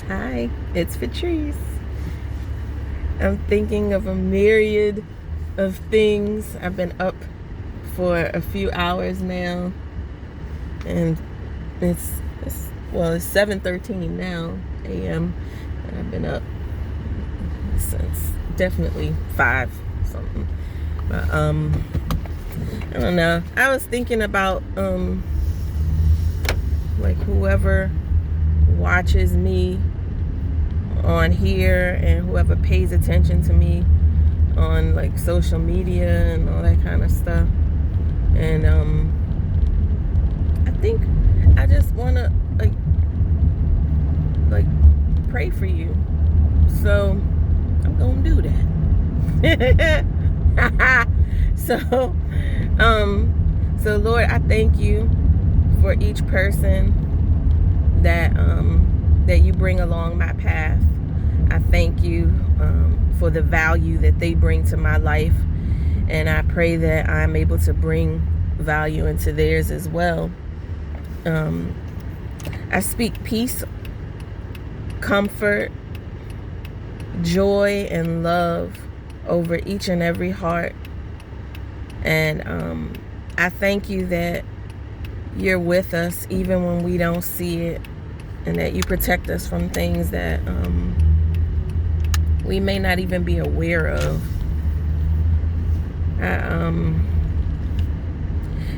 Hi, it's Patrice. I'm thinking of a myriad of things. I've been up for a few hours now, and it's 7:13 now a.m. and I've been up since definitely 5 something. But I don't know. I was thinking about like whoever watches me on here and whoever pays attention to me on like social media and all that kind of stuff. And I think I just want to like pray for you. So I'm going to do that. So Lord, I thank you for each person that that you bring along my path. I thank you for the value that they bring to my life, and I pray that I'm able to bring value into theirs as well. I speak peace, comfort, joy, and love over each and every heart. And I thank you that you're with us even when we don't see it, and that you protect us from things that we may not even be aware of.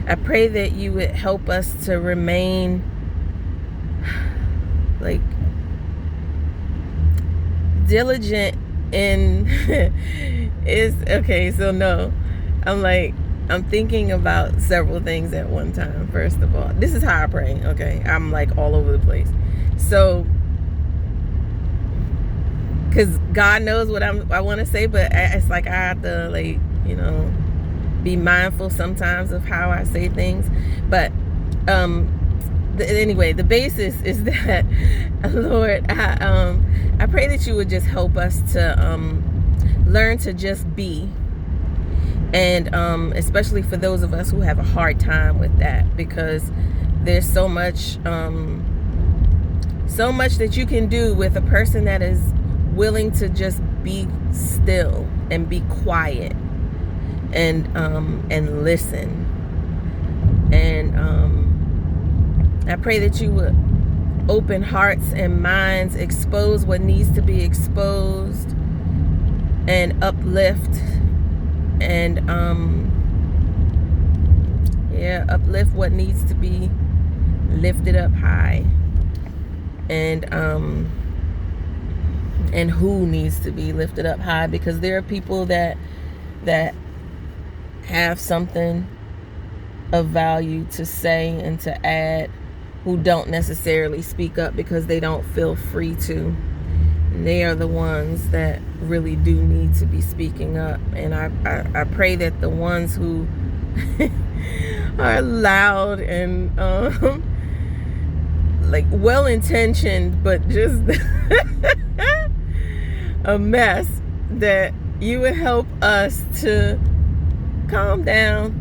I pray that you would help us to remain like diligent in is okay. So no, I'm thinking about several things at one time. First of all, this is how I pray. Okay, I'm like all over the place. So, because God knows what I want to say, but it's like I have to be mindful sometimes of how I say things. But anyway, the basis is that Lord, I pray that you would just help us to learn to just be. And especially for those of us who have a hard time with that, because there's so much that you can do with a person that is willing to just be still and be quiet and listen. And I pray that you would open hearts and minds, expose what needs to be exposed, and uplift. And uplift what needs to be lifted up high, and who needs to be lifted up high, because there are people that have something of value to say and to add, who don't necessarily speak up because they don't feel free to. And they are the ones that really do need to be speaking up. And I pray that the ones who are loud and like well-intentioned but just a mess, that you would help us to calm down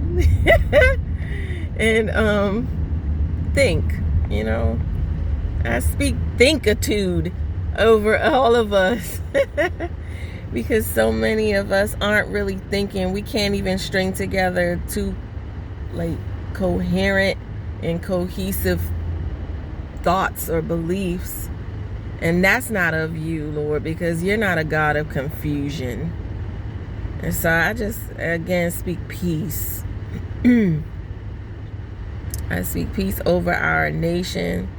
and think. I speak thinkitude over all of us because so many of us aren't really thinking. We can't even string together two like coherent and cohesive thoughts or beliefs, and that's not of you, Lord, because you're not a God of confusion. And so I just again speak peace. I speak peace over our nation,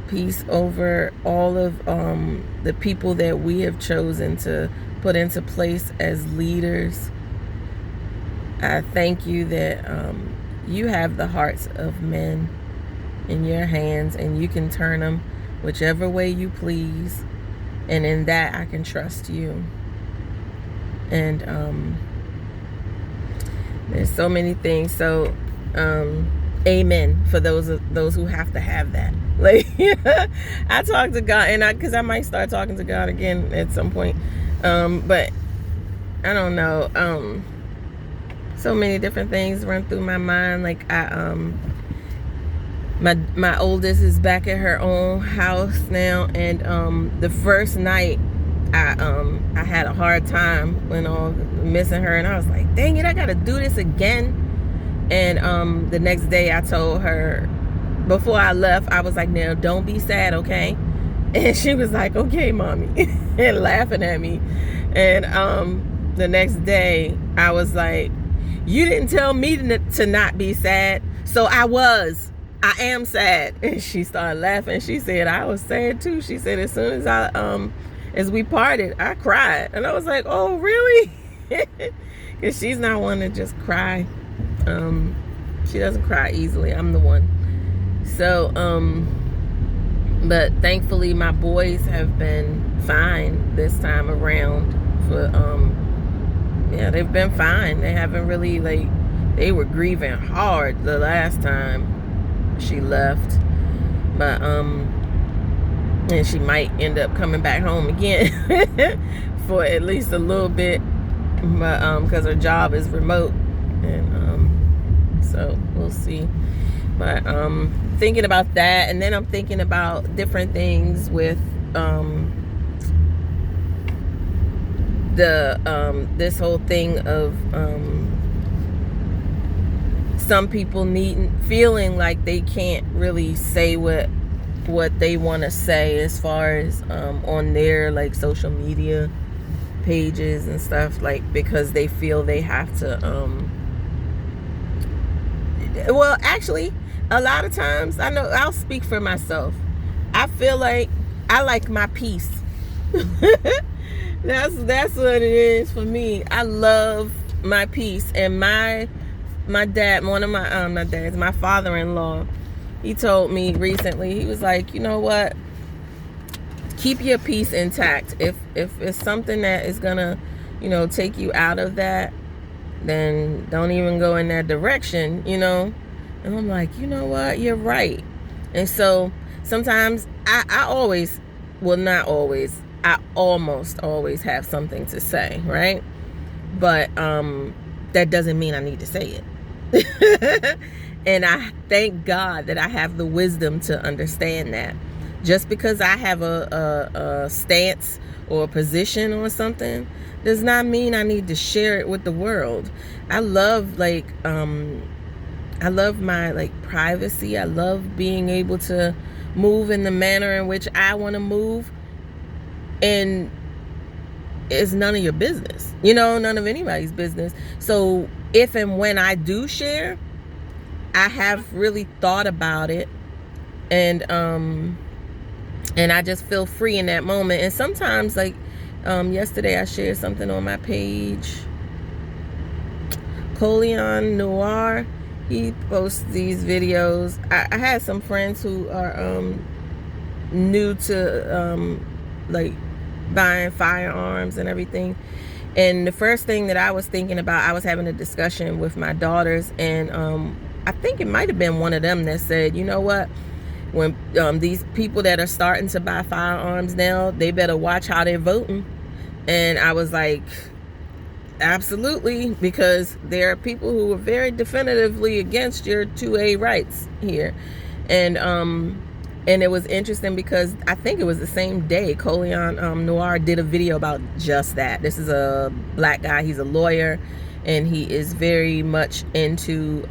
peace over all of the people that we have chosen to put into place as leaders. I thank you that you have the hearts of men in your hands, and you can turn them whichever way you please, and in that I can trust you. And there's so many things. So amen for those who have to have that. Like I talk to God, and because I might start talking to God again at some point, but I don't know. So many different things run through my mind. Like My oldest is back at her own house now, and the first night I had a hard time when missing her, and I was like, dang it, I gotta do this again. And the next day I told her, before I left, I was like, now don't be sad, okay? And she was like, okay, mommy, and laughing at me. And the next day I was like, you didn't tell me to not be sad, so I am sad. And she started laughing. She said, I was sad too. She said, as soon as we parted, I cried. And I was like, oh, really? Because she's not one to just cry. She doesn't cry easily. I'm the one. So, but thankfully my boys have been fine this time around. Yeah, they've been fine. They haven't really, they were grieving hard the last time she left, but and she might end up coming back home again for at least a little bit, but because her job is remote, and so we'll see. But thinking about that, and then I'm thinking about different things with this whole thing of some people feeling like they can't really say what they want to say as far as on their social media pages and stuff, because they feel they have to well, actually a lot of times, I know I'll speak for myself, I feel like I like my peace. That's what it is for me. I love my peace. And my dad, one of my dads, my father-in-law, he told me recently, he was like, you know what, keep your peace intact. If it's something that is gonna take you out of that, then don't even go in that direction. And I'm like, you know what, you're right. And so sometimes I always, well, not always, I almost always have something to say, right? But that doesn't mean I need to say it. And I thank God that I have the wisdom to understand that. Just because I have a stance or a position on something does not mean I need to share it with the world. I love my privacy. I love being able to move in the manner in which I want to move. And it's none of your business, none of anybody's business. So if and when I do share, I have really thought about it, and I just feel free in that moment. And sometimes, yesterday I shared something on my page. Coleon Noir, he posts these videos. I had some friends who are new to buying firearms and everything, and the first thing that I was thinking about, I was having a discussion with my daughters, and I think it might have been one of them that said, you know what, when these people that are starting to buy firearms now, they better watch how they're voting. And I was like, absolutely, because there are people who are very definitively against your 2A rights here. And it was interesting because I think it was the same day Coleon Noir did a video about just that. This is a black guy. He's a lawyer, and he is very much into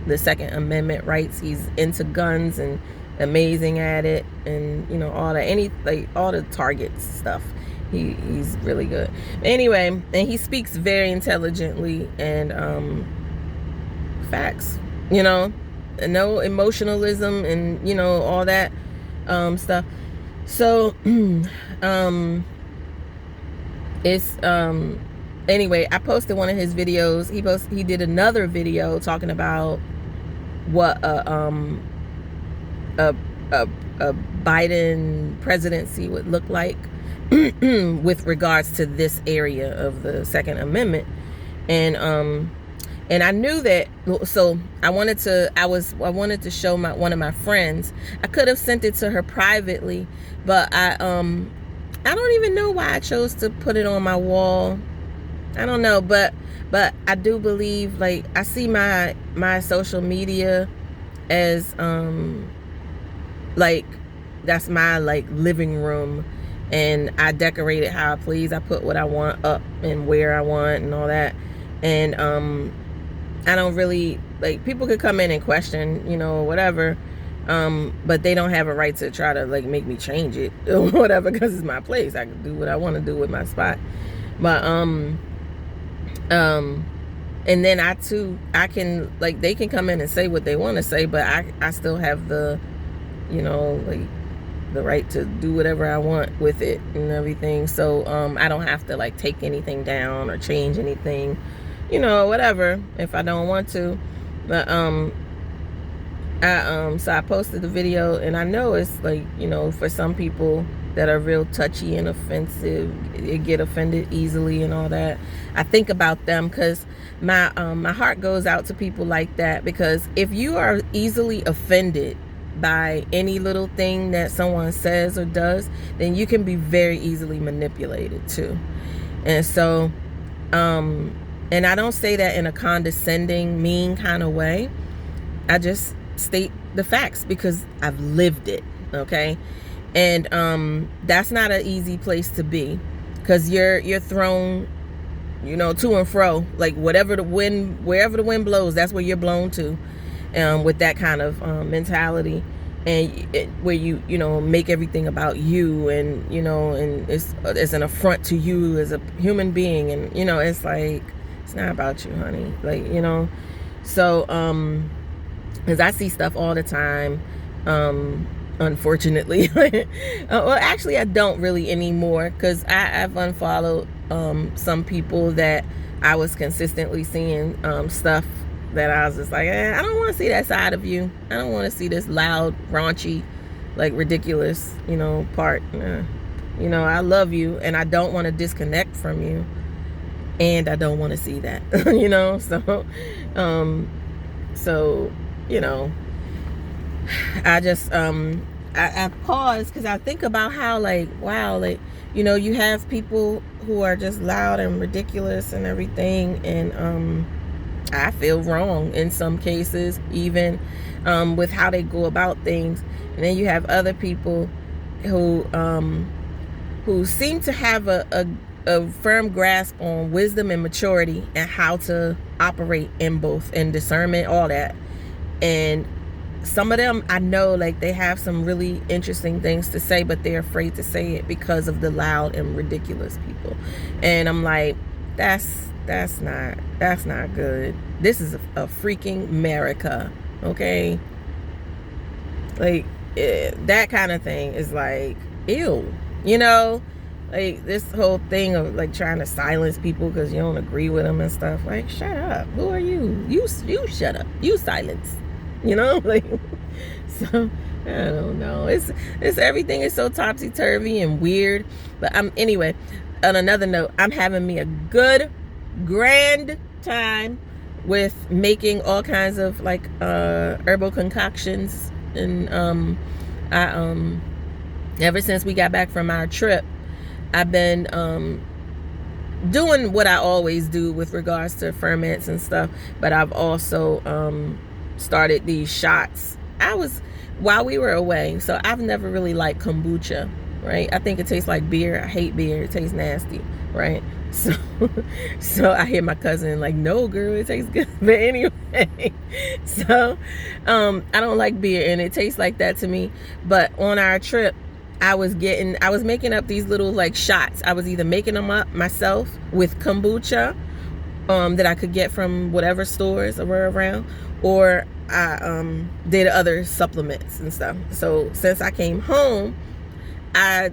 the Second Amendment rights. He's into guns and amazing at it, and all that, all the targets stuff. He's really good. Anyway, and he speaks very intelligently and facts, no emotionalism and all that stuff. So it's anyway, I posted one of his videos. He did another video talking about what a Biden presidency would look like with regards to this area of the Second Amendment. And I knew that, so I wanted to show one of my friends. I could have sent it to her privately, but I don't even know why I chose to put it on my wall. I don't know, but I do believe, I see my social media as like that's my like living room, and I decorate it how I please. I put what I want up and where I want and all that. And I don't really like, people could come in and question, you know, whatever, but they don't have a right to try to like make me change it or whatever, because it's my place. I can do what I want to do with my spot. But and then I can like, they can come in and say what they want to say, but I still have the, you know, like the right to do whatever I want with it and everything. So I don't have to like take anything down or change anything, you know, whatever, if I don't want to. But so I posted the video, and I know it's like, you know, for some people that are real touchy and offensive, they get offended easily and all that. I think about them, because my heart goes out to people like that, because if you are easily offended by any little thing that someone says or does, then you can be very easily manipulated too. And so and I don't say that in a condescending, mean kind of way. I just state the facts because I've lived it, okay? And that's not an easy place to be, because you're thrown, you know, to and fro, like wherever the wind blows, that's where you're blown to, with that kind of mentality. And where you know, make everything about you, and you know, and it's an affront to you as a human being, and you know, it's like, it's not about you, honey, like, you know. So because I see stuff all the time, unfortunately. Well, actually I don't really anymore, because I've unfollowed some people that I was consistently seeing stuff that I was just like, I don't want to see that side of you. I don't want to see this loud, raunchy, like ridiculous, you know, part. You know, I love you, and I don't want to disconnect from you, and I don't want to see that. You know, so you know, I just I pause, because I think about how, like, wow, like, you know, you have people who are just loud and ridiculous and everything, and I feel wrong in some cases, even with how they go about things. And then you have other people who seem to have a firm grasp on wisdom and maturity, and how to operate in both, and discernment, all that. And some of them, I know, like, they have some really interesting things to say, but they're afraid to say it because of the loud and ridiculous people. And I'm like, that's not good. This is a freaking America, okay? Like, that kind of thing is like, ew, you know? Like, this whole thing of like trying to silence people because you don't agree with them and stuff. Like, shut up. Who are you? You shut up. You silence. You know? Like, so I don't know. It's everything is so topsy-turvy and weird. But anyway, on another note, I'm having me a good, grand time with making all kinds of like herbal concoctions. And I ever since we got back from our trip, I've been doing what I always do with regards to ferments and stuff, but I've also started these shots. While we were away, so I've never really liked kombucha, right? I think it tastes like beer. I hate beer. It tastes nasty, right? So I hear my cousin like, no, girl, it tastes good. But anyway, so I don't like beer, and it tastes like that to me. But on our trip, I was making up these little like shots. I was either making them up myself with kombucha that I could get from whatever stores were around, or I did other supplements and stuff. So since I came home, I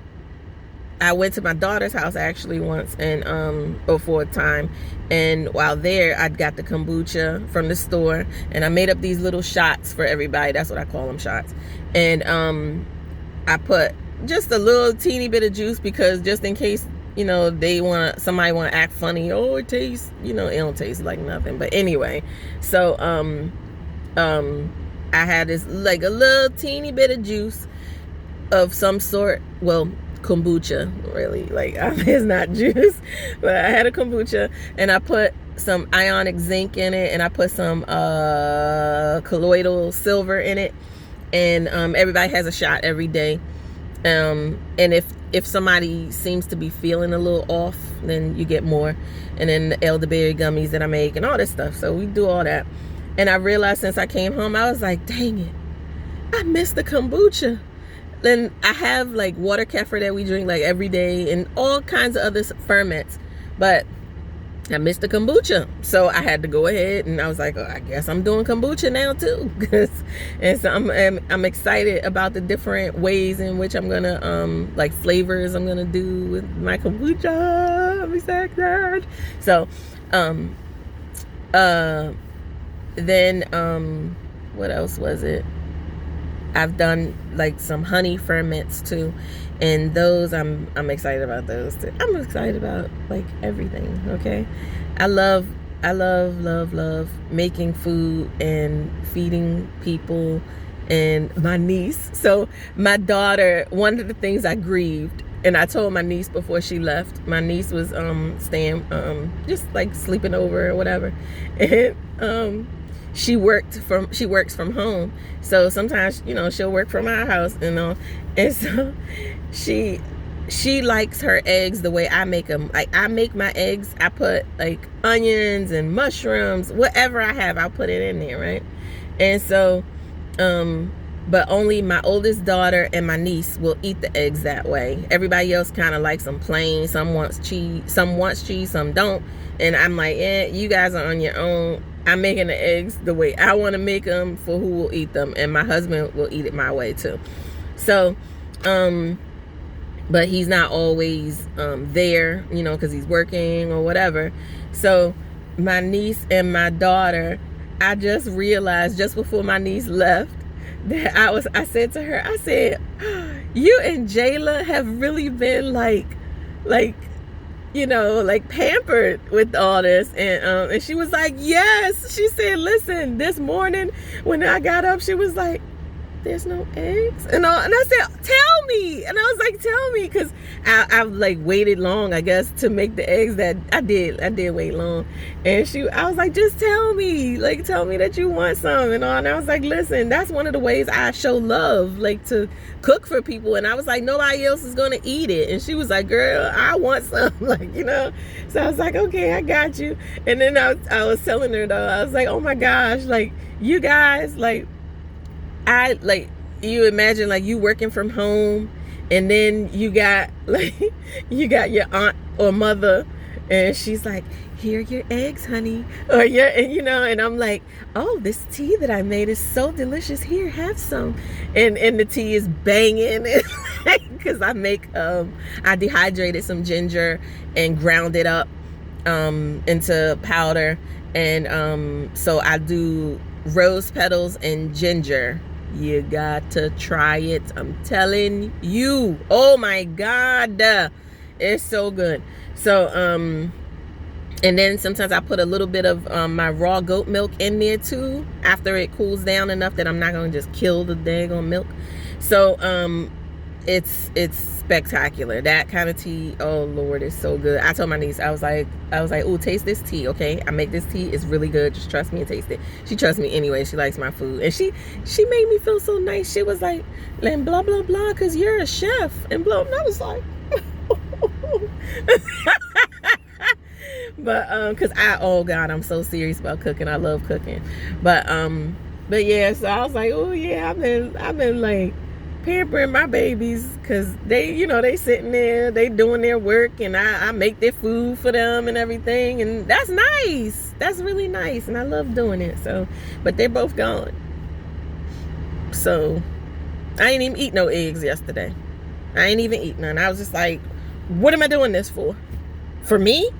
went to my daughter's house actually once, and before a time, and while there I got the kombucha from the store, and I made up these little shots for everybody. That's what I call them, shots. And I put just a little teeny bit of juice, because just in case, you know, somebody want to act funny, oh, it tastes, you know, it don't taste like nothing. But anyway, so I had this like a little teeny bit of juice of some sort, well, kombucha, really, like it's not juice, but I had a kombucha, and I put some ionic zinc in it, and I put some colloidal silver in it, and everybody has a shot every day. And if somebody seems to be feeling a little off, then you get more. And then the elderberry gummies that I make and all this stuff. So we do all that. And I realized since I came home, I was like, dang it, I miss the kombucha. Then I have like water kefir that we drink like every day and all kinds of other ferments, but I missed the kombucha. So I had to go ahead and I was like, oh, I guess I'm doing kombucha now too. And so I'm excited about the different ways in which I'm gonna like flavors I'm gonna do with my kombucha. I'm excited. So then what else was it? I've done like some honey ferments too, and those I'm excited about those too. I'm excited about like everything. Okay, I love making food and feeding people. And my niece, so my daughter, one of the things I grieved, and I told my niece before she left, my niece was staying just like sleeping over or whatever, and she works from home, so sometimes she'll work from our house, and so she likes her eggs the way I make them. Like I make my eggs, I put like onions and mushrooms, whatever I have, I'll put it in there, right? And so but only my oldest daughter and my niece will eat the eggs that way. Everybody else kind of likes them plain. Some wants cheese, some don't. And I'm like, you guys are on your own. I'm making the eggs the way I want to make them for who will eat them, and my husband will eat it my way too. So but he's not always there, because he's working or whatever. So my niece and my daughter, I just realized just before my niece left that I said to her, I said, you and Jayla have really been like pampered with all this. And she was like, yes. She said, listen, this morning when I got up, she was like, there's no eggs, and I said, tell me. And I was like, tell me, because I've like waited long, I guess, to make the eggs. That I did wait long. And I was like, just tell me that you want some and all. And I was like, listen, that's one of the ways I show love, like to cook for people. And I was like, nobody else is gonna eat it. And she was like, girl, I want some. So I was like, okay, I got you. And then I was telling her though, I was like, oh my gosh, like you guys, like you imagine like you working from home, and then you got your aunt or mother, and she's like, here are your eggs, honey, or and I'm like, oh, this tea that I made is so delicious, here, have some. And the tea is banging because I dehydrated some ginger and ground it up into powder, and so I do rose petals and ginger. You got to try it, I'm telling you. Oh my God, it's so good. So and then sometimes I put a little bit of my raw goat milk in there too, after it cools down enough that I'm not gonna just kill the daggone milk. So it's spectacular, that kind of tea. Oh Lord, it's so good. I told my niece, I was like, oh, taste this tea, okay? I make this tea, it's really good, just trust me and taste it. She trusts me anyway, she likes my food, and she made me feel so nice. She was like, and blah blah blah, because you're a chef, and blah. And I was like but because oh God, I'm so serious about cooking. I love cooking. But yeah, so I was like, oh yeah, I've been like pampering my babies, because they sitting there, they doing their work, and I make their food for them and everything, and that's nice. That's really nice, and I love doing it. So, but they're both gone, so I ain't even eat no eggs yesterday. I ain't even eat none. I was just like, what am I doing this for me?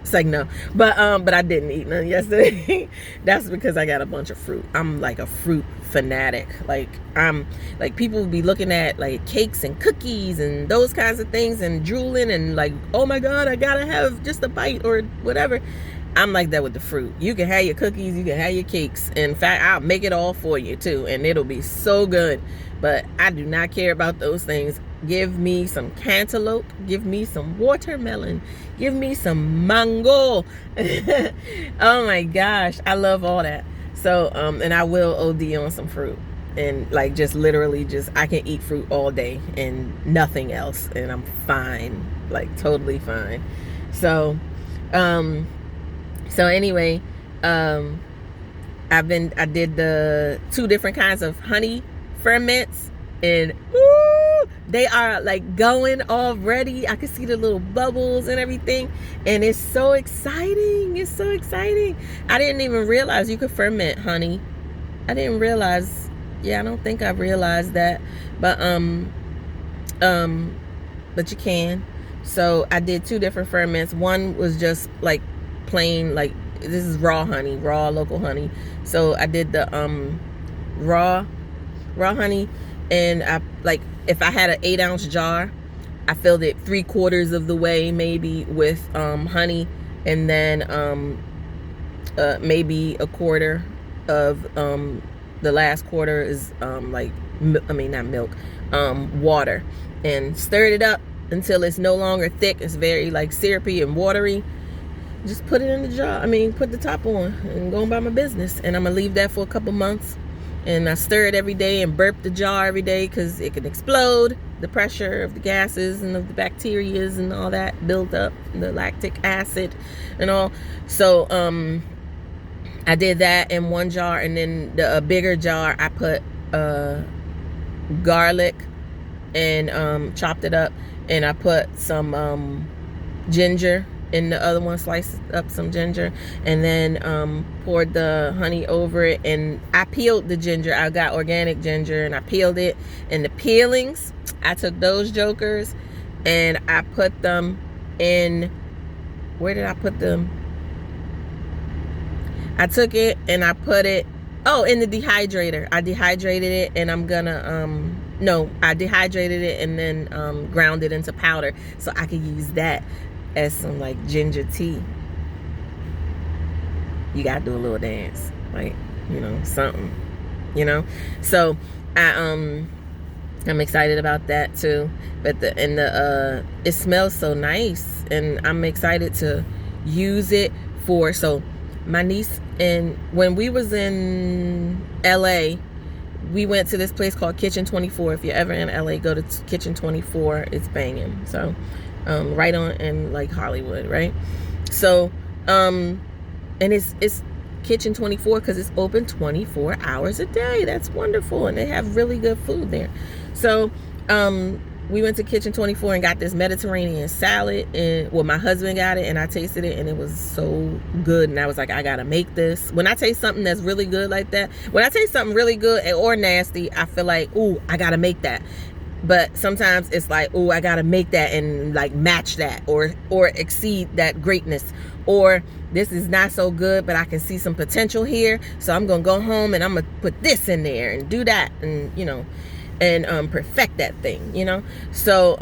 It's like, no. But I didn't eat none yesterday. That's because I got a bunch of fruit. I'm like a fruit fanatic. Like, I'm like, people will be looking at like cakes and cookies and those kinds of things and drooling and like, oh my God, I gotta have just a bite or whatever. I'm like that with the fruit. You can have your cookies, you can have your cakes. In fact, I'll make it all for you too, and it'll be so good. but I do not care about those things. Give me some cantaloupe, give me some watermelon, give me some mango. Oh my gosh, I love all that. So and I will OD on some fruit, and like just literally just I can eat fruit all day and nothing else, and I'm fine, like totally fine. So anyway, I did the 2 different kinds of honey ferments, and woo, they are like going already. I can see the little bubbles and everything, and it's so exciting. It's so exciting. I didn't even realize you could ferment honey. I didn't realize. Yeah, I don't think I realized that, but you can. So I did 2 different ferments. One was just like plain, like this is raw honey, raw local honey. So I did the raw honey, and I like if I had an 8-ounce jar, I filled it 3/4 of the way maybe with honey, and then maybe a quarter of the last quarter is like not milk, water, and stirred it up until it's no longer thick. It's very like syrupy and watery. Just put it in the jar. Put the top on and go about my business. And I'm gonna leave that for a couple months. And I stir it every day and burp the jar every day because it can explode. The pressure of the gases and of the bacterias and all that build up, the lactic acid and all. So I did that in one jar, and then a bigger jar I put garlic and chopped it up, and I put some ginger in the other one, sliced up some ginger, and then poured the honey over it. And I peeled the ginger. I got organic ginger, and I peeled it. And the peelings, I took those jokers and I put them in, where did I put them? I took it and I put it, in the dehydrator. I dehydrated it, and I'm gonna I dehydrated it and then ground it into powder so I could use that as some like ginger tea. You gotta do a little dance, like, something, So I'm excited about that too. But it smells so nice, and I'm excited to use it for. So my niece, and when we was in LA, we went to this place called Kitchen 24. If you're ever in LA, go to Kitchen 24. It's banging. So right on in like Hollywood, right? So and it's Kitchen 24 because it's open 24 hours a day. That's wonderful, and they have really good food there. So we went to Kitchen 24 and got this Mediterranean salad, and my husband got it, and I tasted it, and it was so good. And I was like, I gotta make this. When I taste something that's really good like that, when I taste something really good or nasty, I feel like, ooh, I gotta make that. But sometimes it's like, oh, I gotta make that and like match that or exceed that greatness. Or this is not so good, but I can see some potential here, so I'm gonna go home and I'm gonna put this in there and do that, and and perfect that thing, So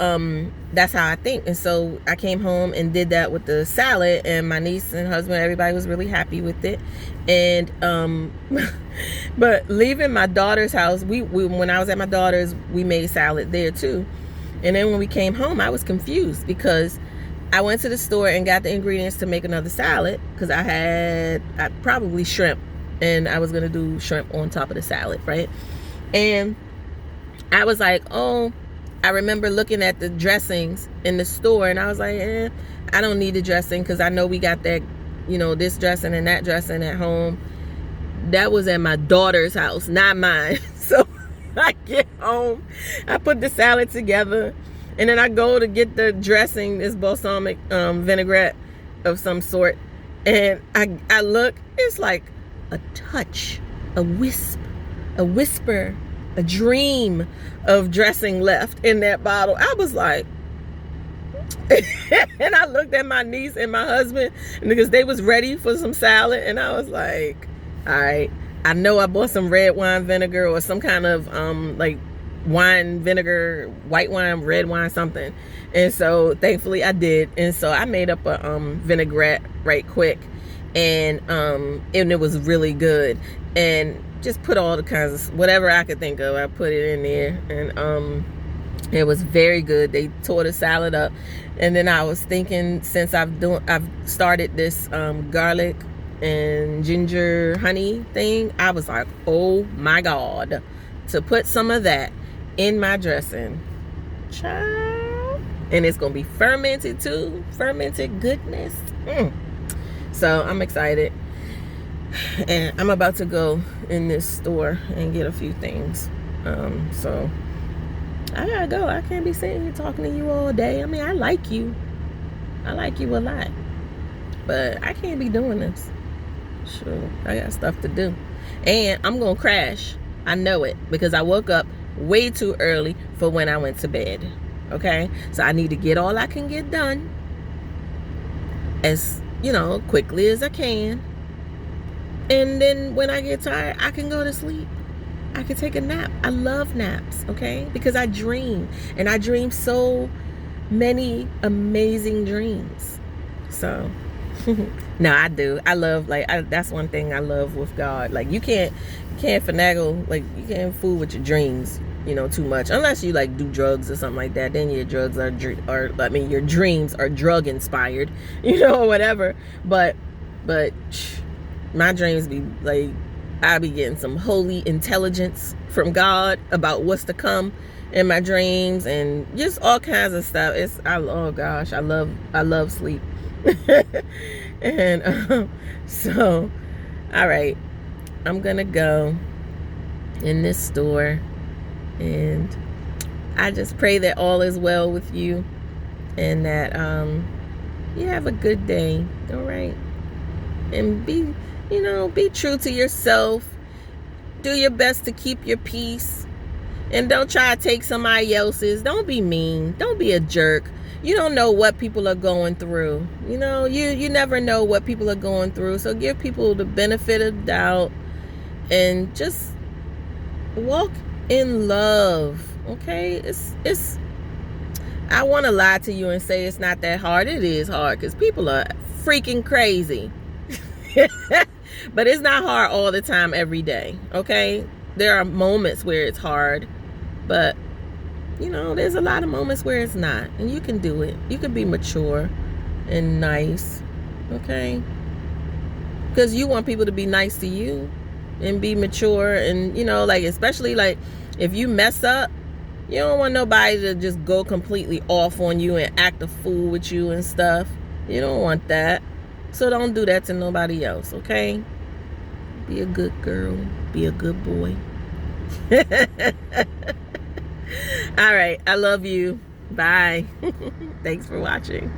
that's how I think. And so I came home and did that with the salad, and my niece and husband, everybody was really happy with it. And but leaving my daughter's house, we when I was at my daughter's, we made salad there too. And then when we came home, I was confused because I went to the store and got the ingredients to make another salad, because I probably shrimp, and I was gonna do shrimp on top of the salad, right? And I was like, I remember looking at the dressings in the store, and I was like, I don't need the dressing, because I know we got that, this dressing and that dressing at home. That was at my daughter's house, not mine. So I get home, I put the salad together, and then I go to get the dressing, this balsamic vinaigrette of some sort, and I look, it's like a touch, a wisp, a whisper, a dream of dressing left in that bottle. I was like, and I looked at my niece and my husband, because they was ready for some salad, and I was like, all right, I know I bought some red wine vinegar or some kind of like wine vinegar, white wine, red wine, something. And so thankfully I did, and so I made up a vinaigrette right quick, and it was really good. And just put all the kinds of whatever I could think of, I put it in there, and it was very good. They tore the salad up, and then I was thinking, since I've started this garlic and ginger honey thing, I was like, oh my God, to put some of that in my dressing, child, and it's gonna be fermented too, fermented goodness. So I'm excited, and I'm about to go in this store and get a few things. So I gotta go. I can't be sitting here talking to you all day. I mean, I like you a lot, but I can't be doing this. Sure, I got stuff to do, and I'm gonna crash. I know it, because I woke up way too early for when I went to bed. Okay, so I need to get all I can get done as quickly as I can, and then when I get tired, I can go to sleep. I can take a nap. I love naps, okay? Because I dream, and I dream so many amazing dreams. So no, I do. I love, that's one thing I love with God. Like, you can't finagle, like, you can't fool with your dreams, too much, unless you do drugs or something like that. Then your drugs your dreams are drug inspired, or whatever. But my dreams be like, I be getting some holy intelligence from God about what's to come in my dreams, and just all kinds of stuff. Oh gosh, I love sleep. And so, all right, I'm gonna go in this store, and I just pray that all is well with you, and that you have a good day. All right, and be true to yourself. Do your best to keep your peace, and don't try to take somebody else's. Don't be mean. Don't be a jerk. You don't know what people are going through. You never know what people are going through. So give people the benefit of the doubt, and just walk in love. Okay? It's I want to lie to you and say it's not that hard. It is hard, because people are freaking crazy. But it's not hard all the time, every day. Okay? There are moments where it's hard, but there's a lot of moments where it's not, and you can do it. You can be mature and nice. Okay? Because you want people to be nice to you and be mature, and especially if you mess up, you don't want nobody to just go completely off on you and act a fool with you and stuff. You don't want that. So don't do that to nobody else, okay? Be a good girl. Be a good boy. All right. I love you. Bye. Thanks for watching.